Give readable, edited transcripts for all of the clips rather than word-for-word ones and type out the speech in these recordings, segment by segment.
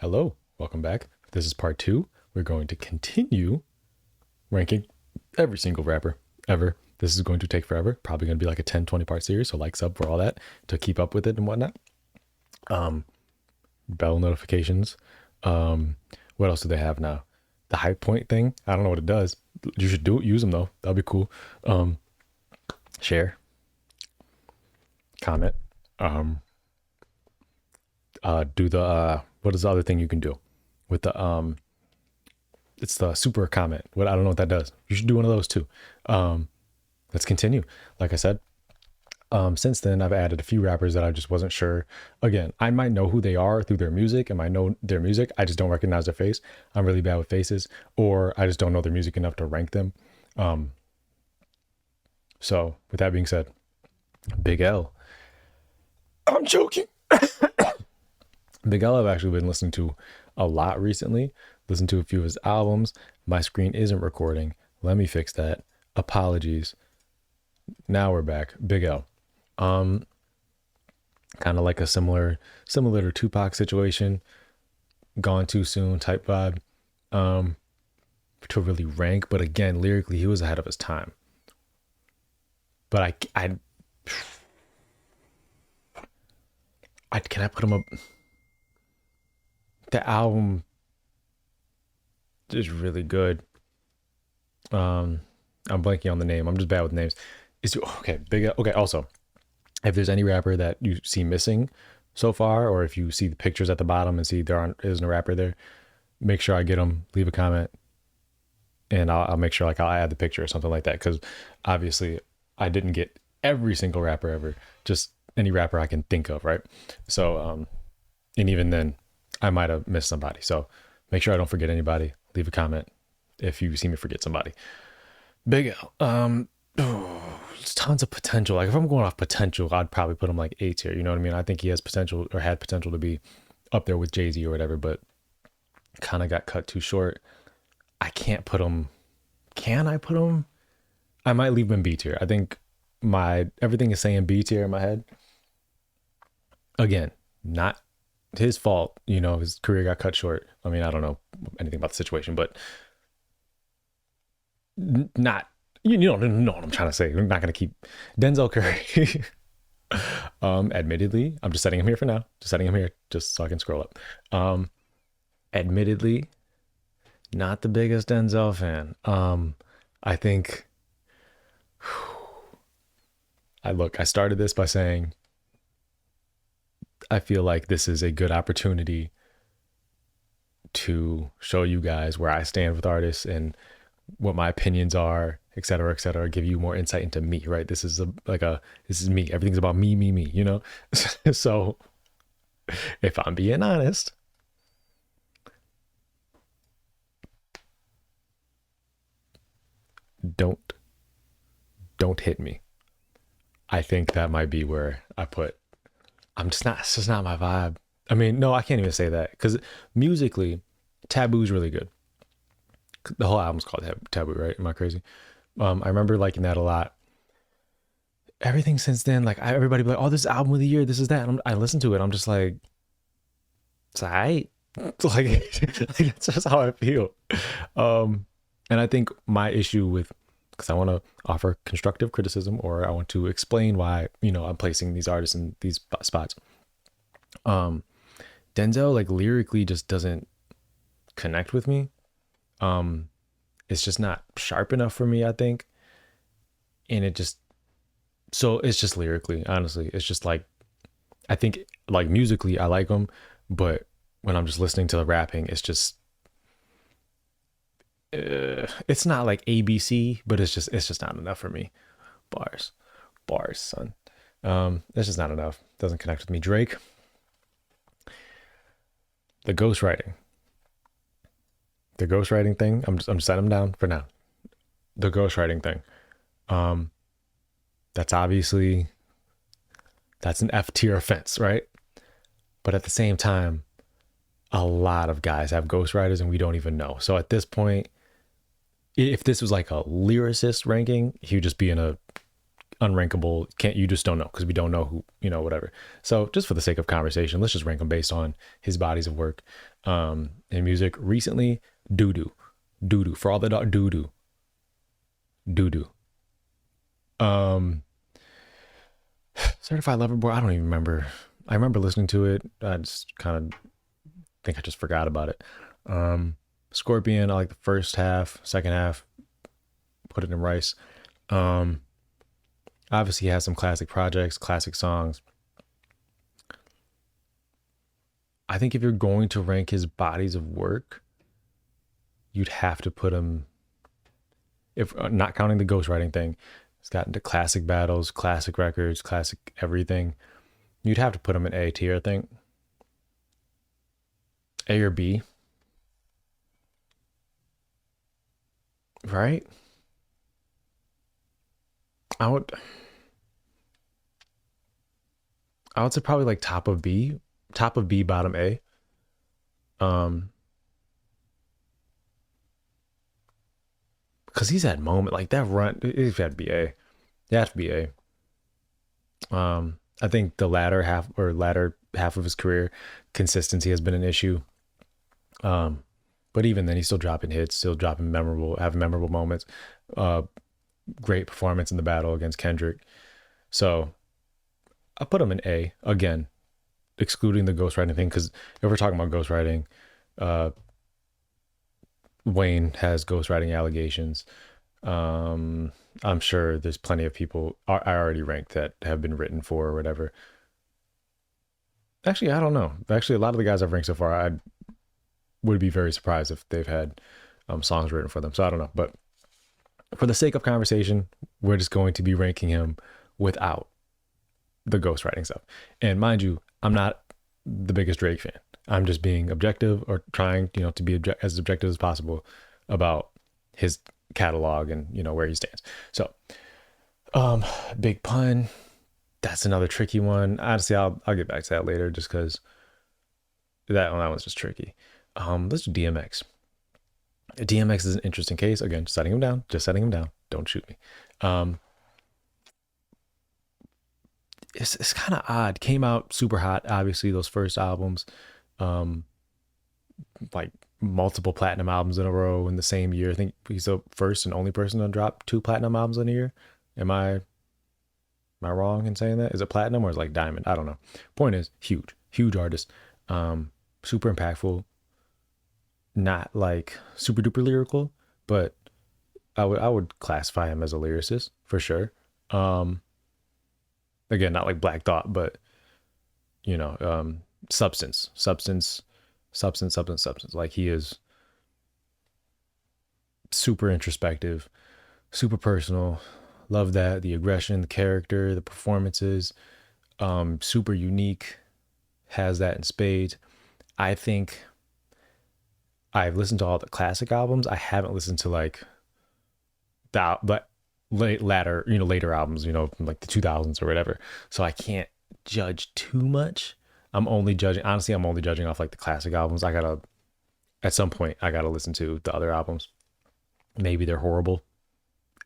Hello, welcome back. This is part two. We're going to continue ranking every single rapper ever. This is going to take forever. Probably going to be like a 10-20 part series. So like, sub for all that to keep up with it and whatnot. Bell notifications. What else do they have now? The hype point thing. I don't know what it does. You should use them though. That'll be cool. Share, comment, do the what is the other thing you can do with the it's the super comment. What, I don't know what that does. You should do one of those too. Let's continue. Like I said, since then I've added a few rappers that I just wasn't sure. Again, I might know who they are through their music, and I know their music, I just don't recognize their face. I'm really bad with faces, or I just don't know their music enough to rank them. So with that being said, Big L. I'm joking. Big L I've actually been listening to a lot recently. Listened to a few of his albums. My screen isn't recording. Let me fix that. Apologies. Now we're back. Big L. Kind of like a similar to Tupac situation. Gone too soon type vibe. To really rank, but again, lyrically, he was ahead of his time. But I can I put him up? The album is really good. I'm blanking on the name. I'm just bad with names. Okay, Big L. Okay, also, if there's any rapper that you see missing so far, or if you see the pictures at the bottom and see isn't a rapper there, make sure I get them. Leave a comment, and I'll make sure I'll add the picture or something like that. Because obviously, I didn't get every single rapper ever. Just any rapper I can think of, right? So, and even then, I might have missed somebody. So make sure I don't forget anybody. Leave a comment if you see me forget somebody. Big L. There's tons of potential. Like if I'm going off potential, I'd probably put him like A tier. You know what I mean? I think he has potential, or had potential to be up there with Jay-Z or whatever, but kind of got cut too short. I can't put him. Can I put him? I might leave him in B tier. I think everything is saying B tier in my head. Again, not his fault, his career got cut short. I mean, I don't know anything about the situation, but not, you know what I'm trying to say. We're not going to keep Denzel Curry. Admittedly, I'm just setting him here for now. Just setting him here just so I can scroll up. Admittedly, not the biggest Denzel fan. I think I started this by saying I feel like this is a good opportunity to show you guys where I stand with artists and what my opinions are, et cetera, give you more insight into me, right? This is this is me. Everything's about me, So if I'm being honest, don't hit me. I think that might be where it's just not my vibe. I mean, no, I can't even say that, because musically, Taboo is really good. The whole album's called Taboo, right? Am I crazy? I remember liking that a lot. Everything since then, like everybody be like, "Oh, this album of the year, this is that." And I listen to it, I'm just like, it's alright. That's just how I feel. And I think my issue because I want to offer constructive criticism, or I want to explain why I'm placing these artists in these spots. Denzel lyrically just doesn't connect with me. It's just not sharp enough for me, I think. And it's just lyrically, honestly, it's just I think musically I like him, but when I'm just listening to the rapping, it's just it's not like ABC, but it's just not enough for me. Bars, son. It's just not enough. Doesn't connect with me. Drake, the ghostwriting thing. I'm just setting him down for now. The ghostwriting thing. That's an F tier offense, right? But at the same time, a lot of guys have ghostwriters and we don't even know. So at this point, if this was like a lyricist ranking, he would just be in a unrankable. Can't You just don't know because we don't know who, whatever. So just for the sake of conversation, let's just rank him based on his bodies of work. In music recently, doo doo, doo doo for all the doo doo, doo doo. Um, Certified Lover Boy. I don't even remember. I remember listening to it. I just kind of think I just forgot about it. Scorpion. I like the first half. Second half, put it in rice. Um, Obviously, he has some classic projects, classic songs. I think if you're going to rank his bodies of work, you'd have to put him, if not counting the ghostwriting thing, he's gotten to classic battles, classic records, classic everything. You'd have to put him in A tier, I think. A or B, right? I would I would say probably like top of B, bottom A. Um, because he's had moment like that run. It had to be A. It has to be A. I think the latter half of his career, consistency has been an issue. Um, but even then, he's still dropping hits, still dropping having memorable moments. Uh, Great performance in the battle against Kendrick. So I put him in A again, excluding the ghostwriting thing, because if we're talking about ghostwriting, uh, Wayne has ghostwriting allegations. Um, I'm sure there's plenty of people I already ranked that have been written for or whatever. Actually, I don't know. Actually, a lot of the guys I've ranked so far, I would be very surprised if they've had songs written for them. So I don't know. But for the sake of conversation, we're just going to be ranking him without the ghostwriting stuff. And mind you, I'm not the biggest Drake fan. I'm just being objective or trying, to be as objective as possible about his catalog and where he stands. So, um, Big Pun. That's another tricky one. Honestly, I'll get back to that later, just because that one's just tricky. Let's do DMX. DMX is an interesting case. Again, setting him down, just setting him down. Don't shoot me. Um, it's kind of odd. Came out super hot. Obviously, those first albums, um, like multiple platinum albums in a row in the same year. I think he's the first and only person to drop two platinum albums in a year. Am I wrong in saying that? Is it platinum or is it like diamond? I don't know. Point is, huge artist, super impactful. Not like super duper lyrical, but I would classify him as a lyricist for sure. Um, Again, not like Black Thought, but you know, um, substance. Like he is super introspective, super personal. Love that the aggression, the character, the performances, super unique. Has that in spades. I think I've listened to all the classic albums. I haven't listened to like but later albums, from like the 2000s or whatever. So I can't judge too much. I'm only judging off like the classic albums. At some point, I gotta listen to the other albums. Maybe they're horrible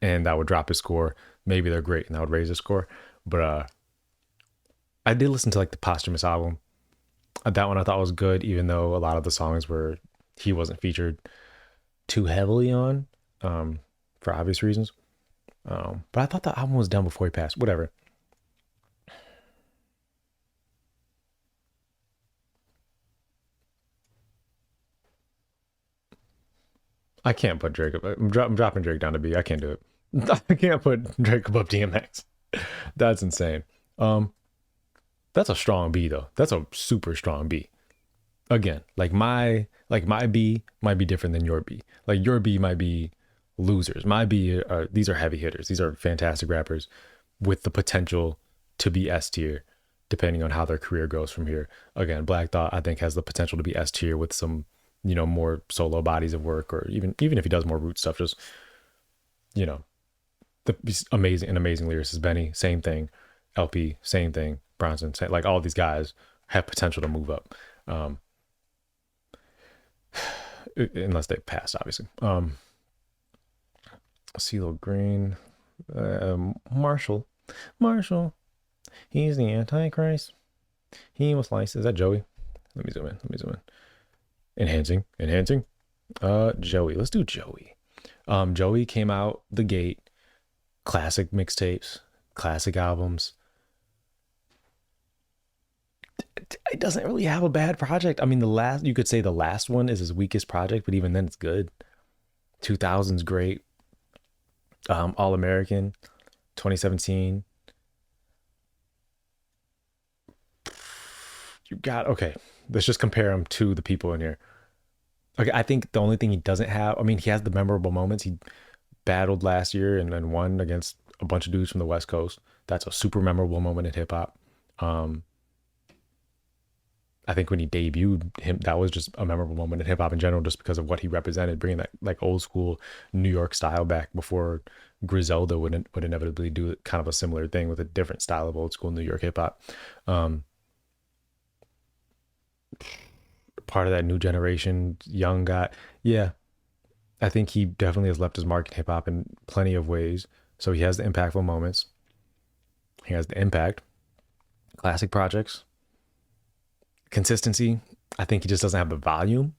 and that would drop his score. Maybe they're great and that would raise his score. But I did listen to like the posthumous album. That one I thought was good, even though a lot of the songs were he wasn't featured too heavily on, for obvious reasons. But I thought the album was done before he passed. Whatever. I can't put Drake. I'm dropping Drake down to B. I can't do it. I can't put Drake above DMX. That's insane. Um, that's a strong B though. That's a super strong B. Again, like my B might be different than your B. Like your B might be losers. My B are these are heavy hitters. These are fantastic rappers with the potential to be S tier, depending on how their career goes from here. Again, Black Thought I think has the potential to be S tier with some more solo bodies of work, or even if he does more root stuff, just you know the amazing lyricist. Benny, same thing. LP, same thing. Bronson, like all these guys have potential to move up. Um, unless they passed, obviously. CeeLo Green, Marshall. Marshall, he's the Antichrist. He will slice. Is that Joey? Let me zoom in. Let me zoom in. Enhancing. Enhancing. Joey. Let's do Joey. Joey came out the gate. Classic mixtapes, classic albums. It doesn't really have a bad project. I mean, the last you could say the last one is his weakest project, but even then it's good. 2000's great. All American, 2017. You got okay. Let's just compare him to the people in here. Okay, I think the only thing he doesn't have, I mean, he has the memorable moments. He battled last year and then won against a bunch of dudes from the West Coast. That's a super memorable moment in hip hop. Um, I think when he debuted him, that was just a memorable moment in hip hop in general, just because of what he represented, bringing that like old school New York style back before Griselda would inevitably do kind of a similar thing with a different style of old school New York hip hop. Um, Part of that new generation, young guy. Yeah, I think he definitely has left his mark in hip hop in plenty of ways. So he has the impactful moments. He has the impact, classic projects, consistency. I think he just doesn't have the volume.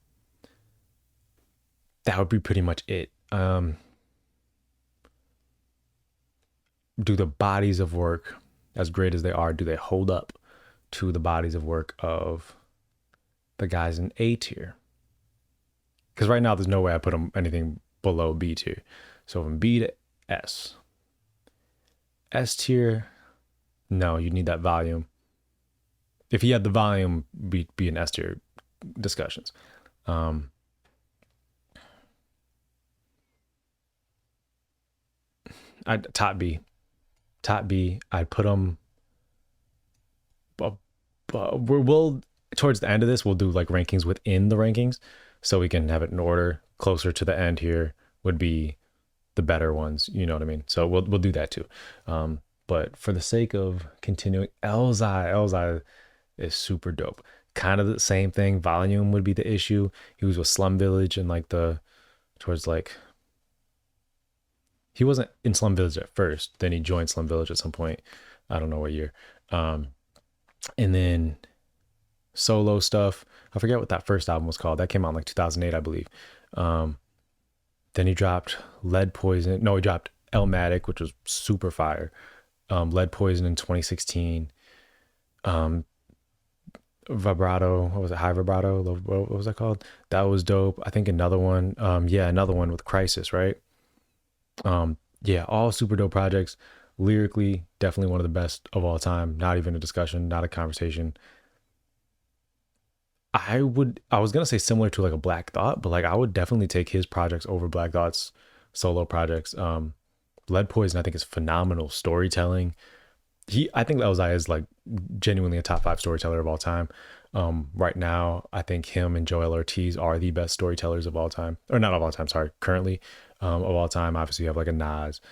That would be pretty much it. Do the bodies of work, as great as they are, do they hold up to the bodies of work of the guys in A tier? Because right now, there's no way I put them anything below B tier. So from B to S. S tier, no, you need that volume. If he had the volume, be an S tier discussions. Um, I top B, top B. I'd put him. We'll towards the end of this, we'll do like rankings within the rankings, so we can have it in order. Closer to the end here would be the better ones. You know what I mean? So we'll do that too. But for the sake of continuing, Elzai is super dope. Kind of the same thing. Volume would be the issue. He was with Slum Village and like the towards like he wasn't in Slum Village at first. Then he joined Slum Village at some point. I don't know what year. Um, and then solo stuff. I forget what that first album was called. That came out in like 2008, I believe. Um, then he dropped Lead Poison. No, he dropped Elmatic, which was super fire. Lead Poison in 2016. Um, Vibrato, what was it? High Vibrato. What was that called? That was dope. I think another one. Yeah, another one with Crisis, right? Yeah, all super dope projects. Lyrically, definitely one of the best of all time. Not even a discussion, not a conversation. I was gonna say similar to like a Black Thought, but like I would definitely take his projects over Black Thought's solo projects. Lead Poison I think is phenomenal storytelling. I think Elzai is like genuinely a top five storyteller of all time. Right now, I think him and Joel Ortiz are the best storytellers of all time, or not of all time. Sorry, currently, of all time. Obviously, you have like a Nas,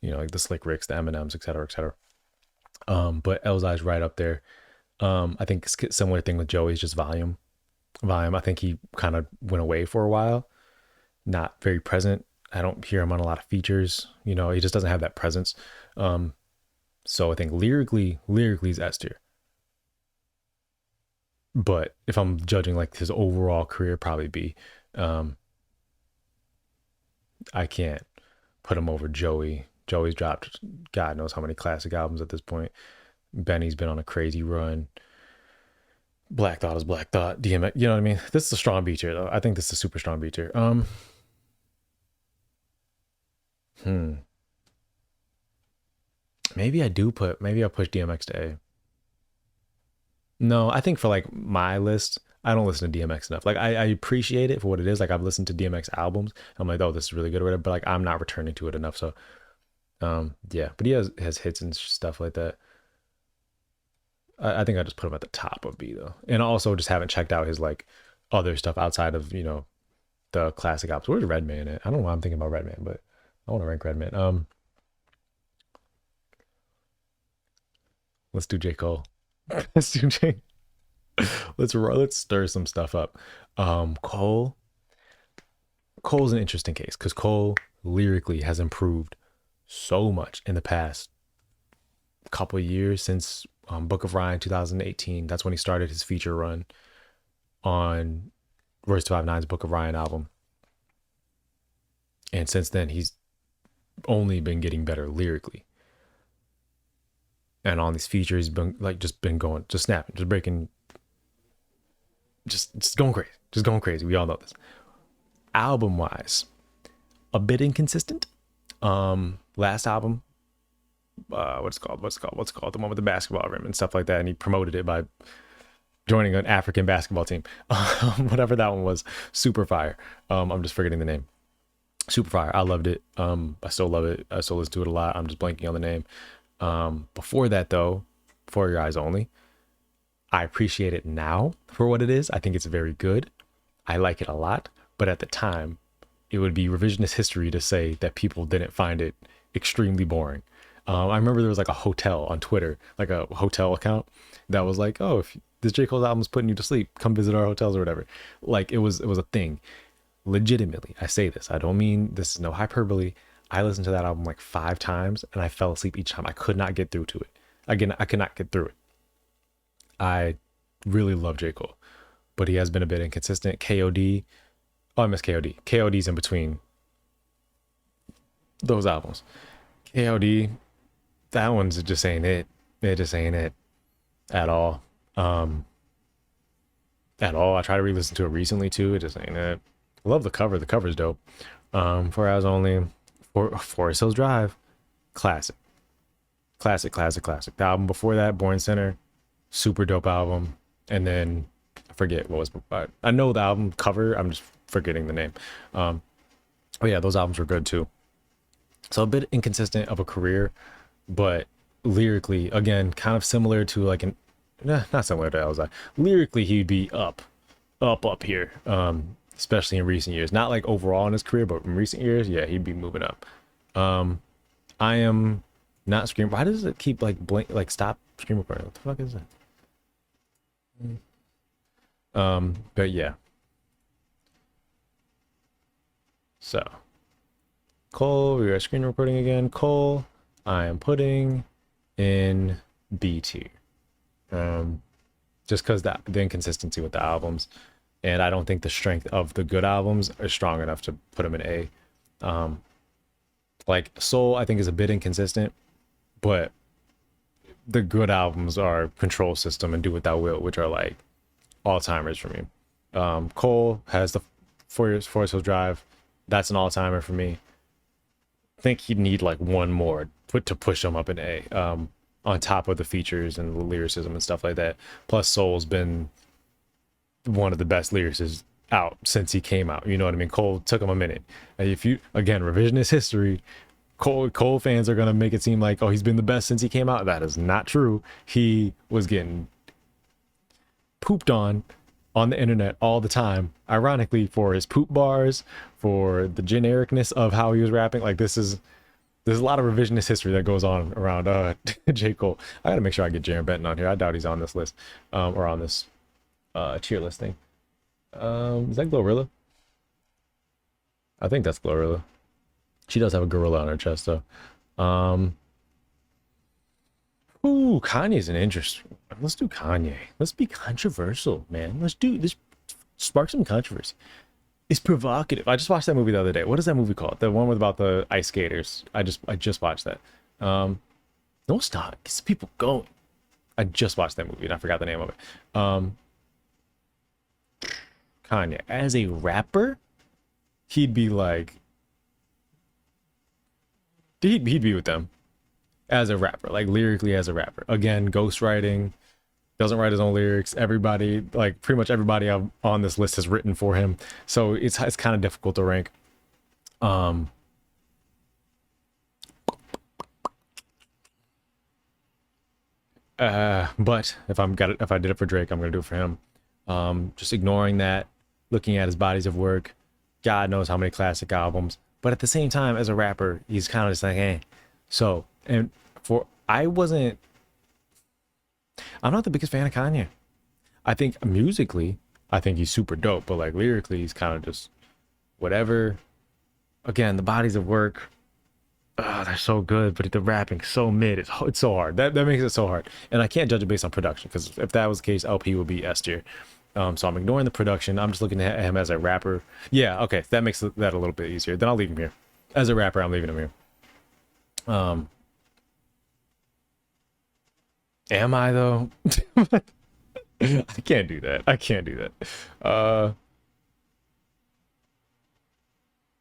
you know, like the Slick Ricks, the Eminems, et cetera, et cetera. But Elzai's right up there. I think similar thing with Joey's just volume. Volume. I think he kind of went away for a while, not very present. I don't hear him on a lot of features. You know, he just doesn't have that presence. Um, so I think lyrically is S tier. But if I'm judging like his overall career, probably B. Um, I can't put him over Joey. Joey's dropped God knows how many classic albums at this point. Benny's been on a crazy run. Black Thought is Black Thought. DMX, you know what I mean? This is a strong B tier though. I think this is a super strong B tier. Hmm. Maybe I'll push DMX to A. No, I think for like my list, I don't listen to DMX enough. Like I appreciate it for what it is. Like I've listened to DMX albums. I'm like, oh, this is really good or whatever. But like I'm not returning to it enough. So yeah. But he has hits and stuff like that. I think I just put him at the top of B though. And also just haven't checked out his like other stuff outside of, you know, the classic albums. Where's Redman at? I don't know why I'm thinking about Redman, but I want to rank Redman. Let's do J. Cole. Let's do J. Let's stir some stuff up. Cole. Cole's an interesting case because Cole lyrically has improved so much in the past couple of years since Book of Ryan 2018. That's when he started his feature run on Royce 259's Book of Ryan album. And since then, he's only been getting better lyrically. And on these features, he's been like just been going, just snapping, just breaking, just going crazy, just going crazy. We all know this. Album wise, a bit inconsistent. Last album, what's it called? The one with the basketball rim and stuff like that. And he promoted it by joining an African basketball team. Whatever that one was, super fire. I'm just forgetting the name. Super fire. I loved it. I still love it. I still listen to it a lot. I'm just blanking on the name. Before that though, For Your Eyes Only, I appreciate it now for what it is. I think it's very good. I like it a lot, but at the time, it would be revisionist history to say that people didn't find it extremely boring. I remember there was like a hotel on Twitter, like a hotel account that was like, "Oh, if this J. Cole's album is putting you to sleep, come visit our hotels or whatever." Like it was a thing. Legitimately, I say this. I don't mean this is no hyperbole. I listened to that album like 5 times and I fell asleep each time. I could not get through to it. Again, I could not get through it. I really love J. Cole, but he has been a bit inconsistent. KOD. Oh, I miss KOD. KOD's in between those albums. KOD, that one's just ain't it. It just ain't it at all. At all. I tried to re-listen to it recently too. It just ain't it. I love the cover. The cover's dope. 4 Hours Only. Forest Hills Drive. Classic. Classic. The album before that, Born Center. Super dope album. And then I forget what was. I know the album cover. I'm just forgetting the name. Oh yeah, those albums were good too. So a bit inconsistent of a career, but lyrically, again, kind of similar to like an, not similar to Elzai. Lyrically, he'd be up here. Especially in recent years. Not like overall in his career, but in recent years, yeah, he'd be moving up. I am not scream. Why does it keep like blink, like stop screen recording? What the fuck is that? But yeah. So Cole, we are screen recording again. Cole, I am putting in B2. Just because the inconsistency with the albums, and I don't think the strength of the good albums are strong enough to put them in A. Like Soul, I think is a bit inconsistent, but the good albums are Control System and Do What Thou Wilt, which are like all-timers for me. Cole has the Forest Hills Drive. That's an all-timer for me. I think he'd need like one more to push him up in A, on top of the features and the lyricism and stuff like that. Plus, Soul's been one of the best lyricists out since he came out. You know what I mean? Cole took him a minute. If you, again, revisionist history, Cole fans are gonna make it seem like, oh, he's been the best since he came out. That is not true. He was getting pooped on the internet all the time, ironically, for his poop bars, for the genericness of how he was rapping. Like there's a lot of revisionist history that goes on around J. Cole. I gotta make sure I get Jaron Benton on here. I doubt he's on this list, or on this tier list thing. Is that Glorilla? I think that's Glorilla. She does have a gorilla on her chest though. Ooh, Kanye's an interesting. Let's do Kanye. Let's be controversial, man. Let's spark some controversy. It's provocative. I just watched that movie the other day. What is that movie called? The one with about the ice skaters. I just watched that. Don't stop. Get some people going. I just watched that movie and I forgot the name of it. Kanye as a rapper, he'd be like, he'd be with them as a rapper, like lyrically as a rapper. Again, ghostwriting, doesn't write his own lyrics. Everybody, like pretty much everybody on this list has written for him, so it's kind of difficult to rank. But if if I did it for Drake, I'm gonna do it for him. Just ignoring that, looking at his bodies of work, God knows how many classic albums. But at the same time, as a rapper, he's kind of just like, eh. So, and I'm not the biggest fan of Kanye. I think musically, I think he's super dope, but like lyrically, he's kind of just whatever. Again, the bodies of work. oh, they're so good, but the rapping so mid. It's so hard. That makes it so hard. And I can't judge it based on production because if that was the case, LP would be S tier. So I'm ignoring the production. I'm just looking at him as a rapper. Yeah, okay, that makes that a little bit easier. Then I'll leave him here. As a rapper, I'm leaving him here. Um, am I though? I can't do that. I can't do that.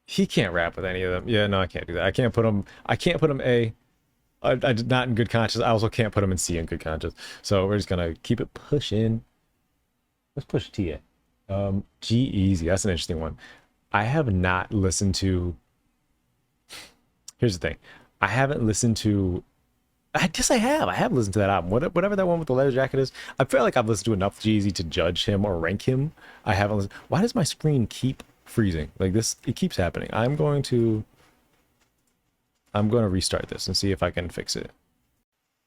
He can't rap with any of them. Yeah, no, I can't do that. I can't put him. I can't put him A. I did not in good conscience. I also can't put him in C in good conscience. So we're just gonna keep it pushing. Let's push T A. G Easy. That's an interesting one. I have not listened to. Here's the thing. I haven't listened to. I guess I have. I have listened to that album. Whatever that one with the leather jacket is. I feel like I've listened to enough G-Eazy to judge him or rank him. I haven't listened. Why does my screen keep freezing like this? It keeps happening. I'm going to restart this and see if I can fix it.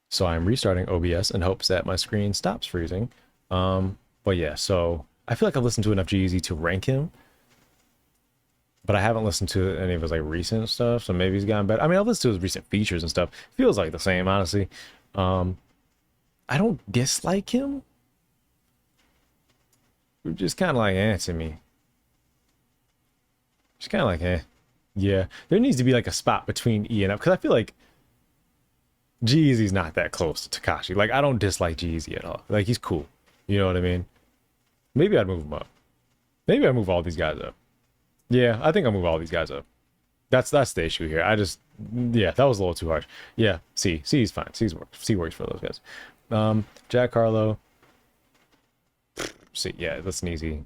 So I'm restarting OBS in hopes that my screen stops freezing. But yeah, so I feel like I've listened to enough G-Eazy to rank him, but I haven't listened to any of his like recent stuff. So maybe he's gotten better. I mean, I've listened to his recent features and stuff. Feels like the same, honestly. Um, I don't dislike him. We're just kind of like to me. Just kind of like Yeah, there needs to be like a spot between E and F because I feel like G-Eazy's not that close to Takashi. Like I don't dislike G-Eazy at all. Like he's cool. You know what I mean? Maybe I'd move him up. Maybe I move all these guys up. Yeah, I think I'll move all these guys up. That's the issue here. Yeah, that was a little too harsh. Yeah, C is fine. C works for those guys. Jack Harlow. C, yeah, that's an easy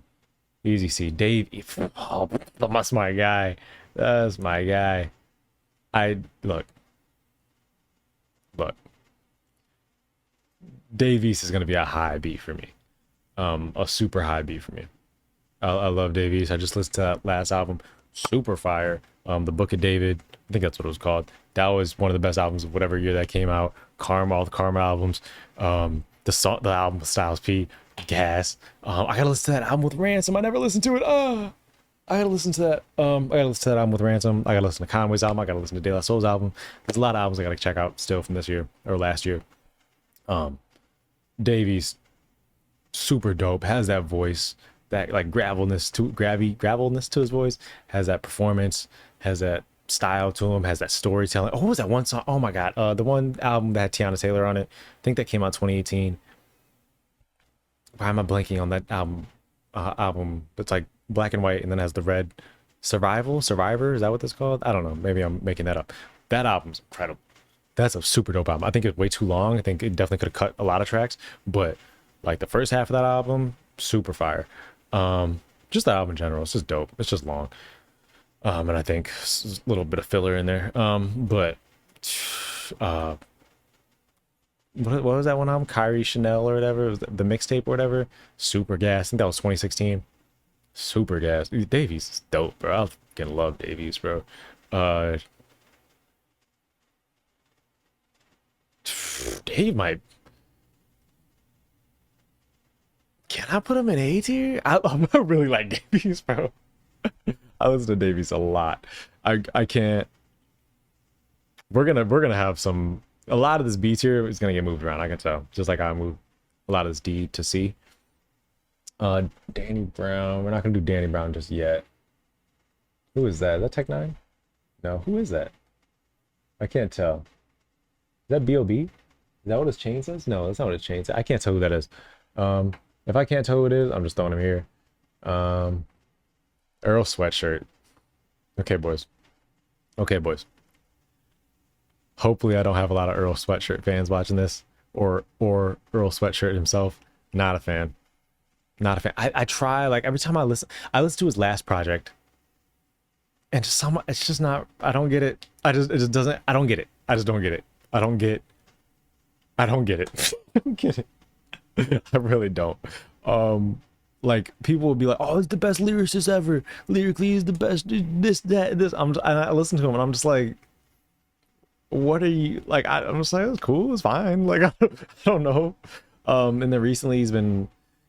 C. Dave, oh, that's my guy. That's my guy. I look. Dave East is gonna be a high B for me. A super high B for me. I love Dave East. I just listened to that last album, super fire. The Book of David, I think that's what it was called. That was one of the best albums of whatever year that came out. Karma, all the Karma albums. The album with Styles P, Gas. I gotta listen to that album with Ransom. I never listened to it. I gotta listen to that. I gotta listen to that album with Ransom. I gotta listen to Conway's album. I gotta listen to De La Soul's album. There's a lot of albums I gotta check out still from this year or last year. Davies, super dope. Has that voice, that like gravelness to his voice. Has that performance. Has that style to him. Has that storytelling. Oh, what was that one song? Oh my god, the one album that had Tiana Taylor on it. I think that came out 2018. Why am I blanking on that album? Album that's like black and white and then has the red. Survivor, is that what that's called? I don't know, maybe I'm making that up. That album's incredible. That's a super dope album. I think it's way too long. I think it definitely could have cut a lot of tracks, but like the first half of that album, super fire. Just the album in general, it's just dope. It's just long. And I think a little bit of filler in there. But what was that one album? Kyrie Chanel or whatever, it was the mixtape or whatever. Super gas. I think that was 2016. Super gas. Davies is dope, bro. I fucking love Davies, bro. Uh, Dave might. Can I put him in A tier? I really like Davies, bro. I listen to Davies a lot. I can't. We're gonna have some. A lot of this B tier is gonna get moved around. I can tell. Just like I moved a lot of this D to C. Danny Brown. We're not gonna do Danny Brown just yet. Who is that? Is that Tech Nine? No. Who is that? I can't tell. Is that B.O.B.? Is that what his chain says? No, that's not what his chain says. I can't tell who that is. If I can't tell who it is, I'm just throwing him here. Earl Sweatshirt. Okay, boys. Okay, boys. Hopefully I don't have a lot of Earl Sweatshirt fans watching this. Or Earl Sweatshirt himself. Not a fan. Not a fan. I try, like, every time I listen to his last project. And just some, it's just not, I don't get it. It just doesn't, I don't get it. I just don't get it. I don't get it. I don't get it. I really don't. Like people will be like, "Oh, he's the best lyricist ever. Lyrically, he's the best. This, that, this." I listen to him and I'm just like, "What are you like?" I'm just like, "It's cool. It's fine." Like I don't know. And then recently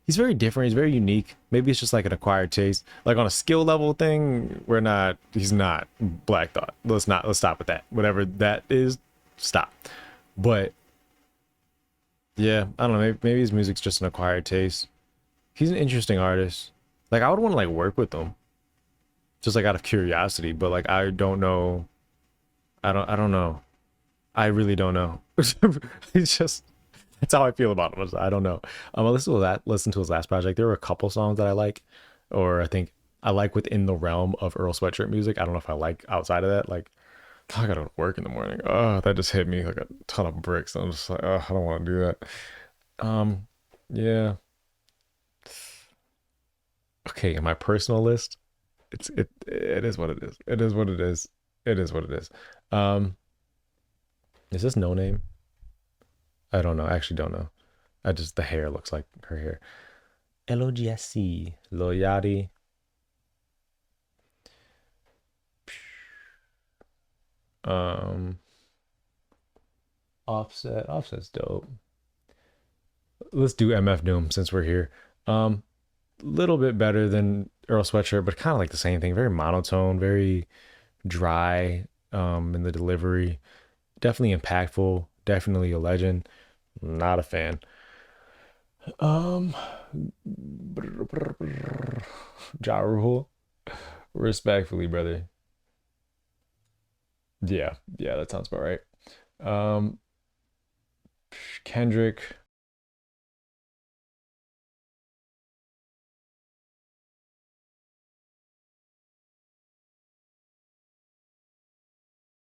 he's very different. He's very unique. Maybe it's just like an acquired taste. Like on a skill level thing, we're not. He's not Black Thought. Let's not. Let's stop with that. Whatever that is, stop. But yeah, I don't know. Maybe his music's just an acquired taste. He's an interesting artist. Like I would want to like work with him, just like out of curiosity. But like I don't know. I don't know. I really don't know. He's just that's how I feel about him. I don't know. I listened to that. Listen to his last project. There were a couple songs that I like, or I think I like within the realm of Earl Sweatshirt music. I don't know if I like outside of that. Like I gotta work in the morning. Oh, that just hit me like a ton of bricks. I'm just like, oh, I don't want to do that. Um, yeah. Okay, in my personal list, it is what it is. It is what it is. It is what it is. Um, is this No Name? I don't know. I actually don't know. I just the hair looks like her hair. LOGSC, Loyati, um, Offset. Offset's dope. Let's do MF Doom since we're here. Little bit better than Earl Sweatshirt, but kind of like the same thing. Very monotone, very dry in the delivery. Definitely impactful. Definitely a legend. Not a fan. Um, Ja Rule, respectfully, brother. Yeah, yeah, that sounds about right. Um, Kendrick.